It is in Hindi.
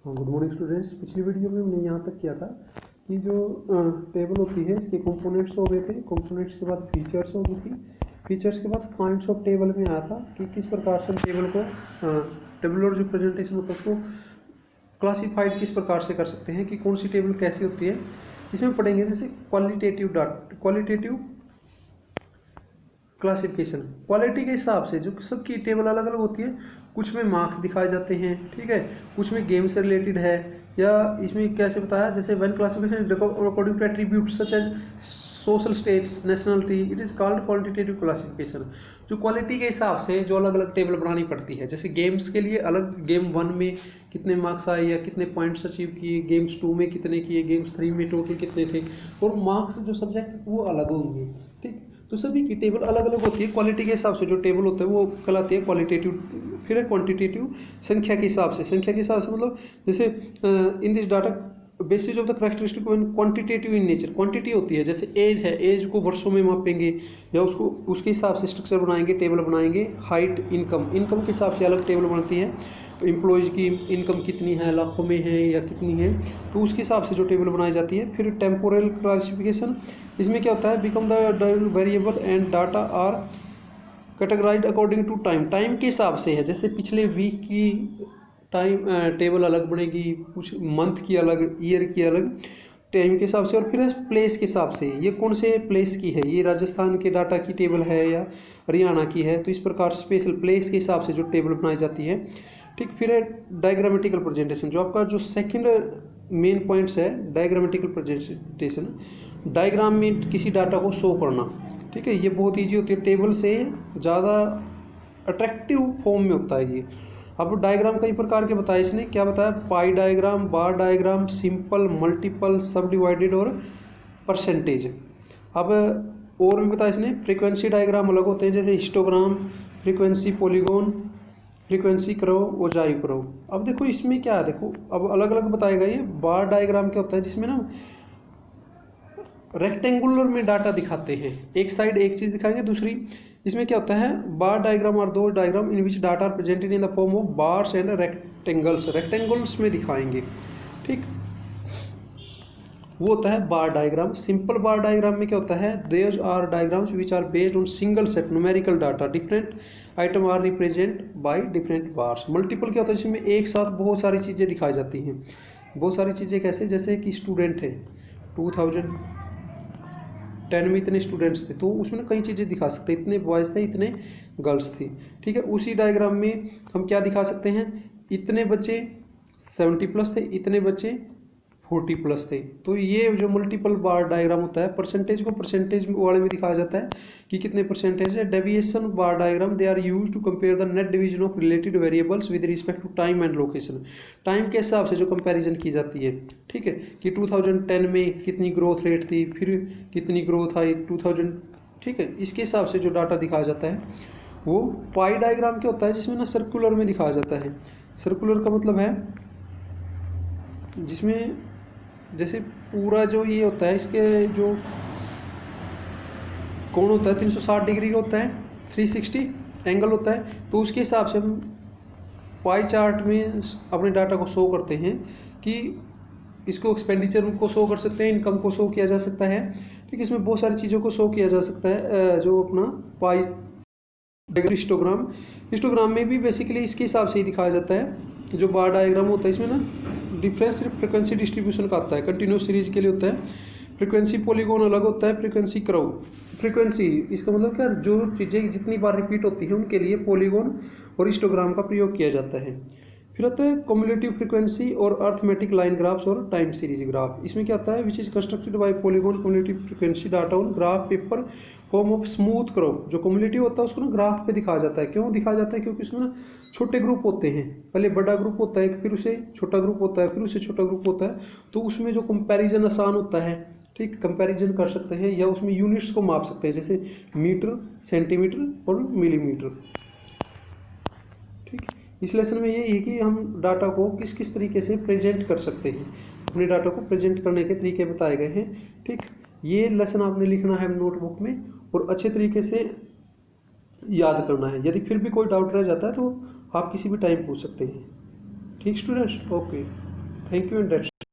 Good morning students. पिछली वीडियो में हमने यहाँ तक किया था कि जो टेबल होती है इसके कंपोनेंट्स हो गए थे, कंपोनेंट्स के बाद फीचर्स हो गई थी, फीचर्स के बाद पॉइंट्स ऑफ टेबल में आया था कि किस प्रकार से हम टेबल को टेबुलर रिप्रेजेंटेशन होता है उसको क्लासीफाइड किस प्रकार से कर सकते हैं कि कौन सी टेबल कैसी होती है। इसमें पढ़ेंगे जैसे क्वालिटेटिव क्लासिफिकेशन, क्वालिटी के हिसाब से जो सबकी टेबल अलग अलग होती है। कुछ में मार्क्स दिखाए जाते हैं, ठीक है, कुछ में गेम से रिलेटेड है, या इसमें कैसे बताया जैसे one classification according to attribute such as social status, nationality, it is called qualitative classification. जो क्वालिटी के हिसाब से जो अलग अलग टेबल बनानी पड़ती है, जैसे गेम्स के लिए अलग, गेम 1 में कितने मार्क्स आए या कितने पॉइंट्स अचीव किए, गेम्स 2 में कितने किए, गेम्स 3 में टोटल कितने थे, और मार्क्स जो सब्जेक्ट वो अलग होंगे। ठीक, तो सभी की टेबल अलग अलग होती है। क्वालिटी के हिसाब से जो टेबल होता है वो कहलाती है क्वालिटेटिव। फिर है क्वांटिटेटिव, संख्या के हिसाब से। संख्या के हिसाब से मतलब जैसे in this data basis of the characteristic quantitative in nature. Quantity होती है जैसे एज है, एज को वर्षों में मापेंगे या उसको उसके हिसाब से स्ट्रक्चर बनाएंगे, टेबल बनाएंगे। हाइट, इनकम के हिसाब से अलग टेबल बनती है। एम्प्लॉयज़ की इनकम कितनी है, लाखों में है या कितनी है, तो उसके हिसाब से जो टेबल बनाई जाती है। फिर टेम्पोरल क्लासिफिकेशन, इसमें क्या होता है, become the variable and data are categorized according to time. Time के हिसाब से है, जैसे पिछले वीक की टाइम टेबल अलग बनेगी, कुछ मंथ की अलग, ईयर की अलग, टाइम के हिसाब से। और फिर प्लेस के हिसाब से, ये कौन से प्लेस की है, ये राजस्थान के डाटा की टेबल है या हरियाणा की है, तो इस प्रकार स्पेशल प्लेस के हिसाब से जो टेबल बनाई जाती है। ठीक, फिर है डायग्रामेटिकल प्रेजेंटेशन, जो आपका जो सेकंड मेन पॉइंट्स है डायग्रामेटिकल प्रेजेंटेशन। डायग्राम में किसी डाटा को शो करना, ठीक है, ये बहुत ईजी होती है, टेबल से ज़्यादा अट्रैक्टिव फॉर्म में होता है ये। अब डायग्राम कई प्रकार के बताए इसने, क्या बताया, पाई डायग्राम, बार डायग्राम, सिंपल, मल्टीपल, सब डिवाइडेड और परसेंटेज। अब और भी बताया इसने, फ्रीक्वेंसी डायग्राम अलग होते हैं, जैसे हिस्टोग्राम, फ्रीक्वेंसी पॉलीगॉन, फ्रीक्वेंसी करो, ओजाइव करो। अब देखो इसमें क्या है, देखो अब अलग अलग बताएगा ये। बार डायग्राम क्या होता है, जिसमें ना रेक्टेंगुलर में डाटा दिखाते हैं, एक साइड एक चीज़ दिखाएंगे, दूसरी। इसमें क्या होता है, बार डायग्राम और दो diagram in which data are presented in the form of bars and rectangles, rectangles में दिखाएंगे। ठीक, वो होता है bar diagram. Simple bar diagram में क्या होता है, there are diagrams which are based on single set numerical data, different item are represent by different bars. Multiple क्या होता है, जिसमें एक साथ बहुत सारी चीज़ें दिखाई जाती हैं। बहुत सारी चीज़ें कैसे, जैसे कि स्टूडेंट है, 2010 में इतने स्टूडेंट्स थे, तो उसमें ना कई चीज़ें दिखा सकते हैं, इतने बॉयज़ थे, इतने गर्ल्स थी। ठीक है, उसी डायग्राम में हम क्या दिखा सकते हैं, इतने बच्चे 70+ थे, इतने बच्चे 40+ थे। तो ये जो मल्टीपल बार डायग्राम होता है, परसेंटेज को परसेंटेज वाले में दिखाया जाता है कि कितने परसेंटेज है। Deviation bar diagram, they are use to compare the net division of related variables with respect to time and location. Time के हिसाब से जो कंपैरिजन की जाती है, ठीक है, कि 2010 में कितनी ग्रोथ रेट थी, फिर कितनी ग्रोथ आई 2000, ठीक है, इसके हिसाब से जो डाटा दिखाया जाता है वो। पाई डायग्राम क्या होता है, जिसमें ना सर्कुलर में दिखाया जाता है। सर्कुलर का मतलब है जिसमें जैसे पूरा जो ये होता है, इसके जो कोण होता है 360 डिग्री का होता है, 360 एंगल होता है, तो उसके हिसाब से हम पाई चार्ट में अपने डाटा को शो करते हैं कि इसको एक्सपेंडिचर को शो कर सकते हैं, इनकम को शो किया जा सकता है। ठीक, इसमें बहुत सारी चीज़ों को शो किया जा सकता है। जो अपना पाई हिस्टोग्राम, हिस्टोग्राम में भी बेसिकली इसके हिसाब से ही दिखाया जाता है। जो बार डायग्राम होता है इसमें ना डिफरेंस सिर्फ फ्रिक्वेंसी डिस्ट्रीब्यूशन का आता है, कंटिन्यूस सीरीज के लिए होता है। फ्रीक्वेंसी पॉलीगॉन अलग होता है, फ्रीक्वेंसी कर्व। फ्रीक्वेंसी इसका मतलब क्या, जो चीज़ें जितनी बार रिपीट होती हैं उनके लिए पॉलीगॉन और हिस्टोग्राम का प्रयोग किया जाता है। फिर आता है कम्युलेटिव फ्रीक्वेंसी और अर्थमेटिक लाइन ग्राफ्स और टाइम सीरीज ग्राफ। इसमें क्या होता है, which is constructed by polygon cumulative frequency data on graph paper form of smooth curve. जो कम्युलेटिव होता है उसको ना ग्राफ पे दिखाया जाता है। क्यों दिखाया जाता है, क्योंकि उसमें ना छोटे ग्रुप होते हैं, पहले बड़ा ग्रुप होता है, फिर उसे छोटा ग्रुप होता है, फिर उसे छोटा ग्रुप होता है, तो उसमें जो कंपैरिजन आसान होता है। ठीक, कंपैरिजन कर सकते हैं या उसमें यूनिट्स को माप सकते हैं, जैसे मीटर, सेंटीमीटर और मिलीमीटर। ठीक, इस लेसन में ये है कि हम डाटा को किस किस तरीके से प्रेजेंट कर सकते हैं, अपने डाटा को प्रेजेंट करने के तरीके बताए गए हैं। ठीक, ये लेसन आपने लिखना है नोटबुक में और अच्छे तरीके से याद करना है। यदि फिर भी कोई डाउट रह जाता है तो आप किसी भी टाइम पूछ सकते हैं। ठीक students, okay. Thank you and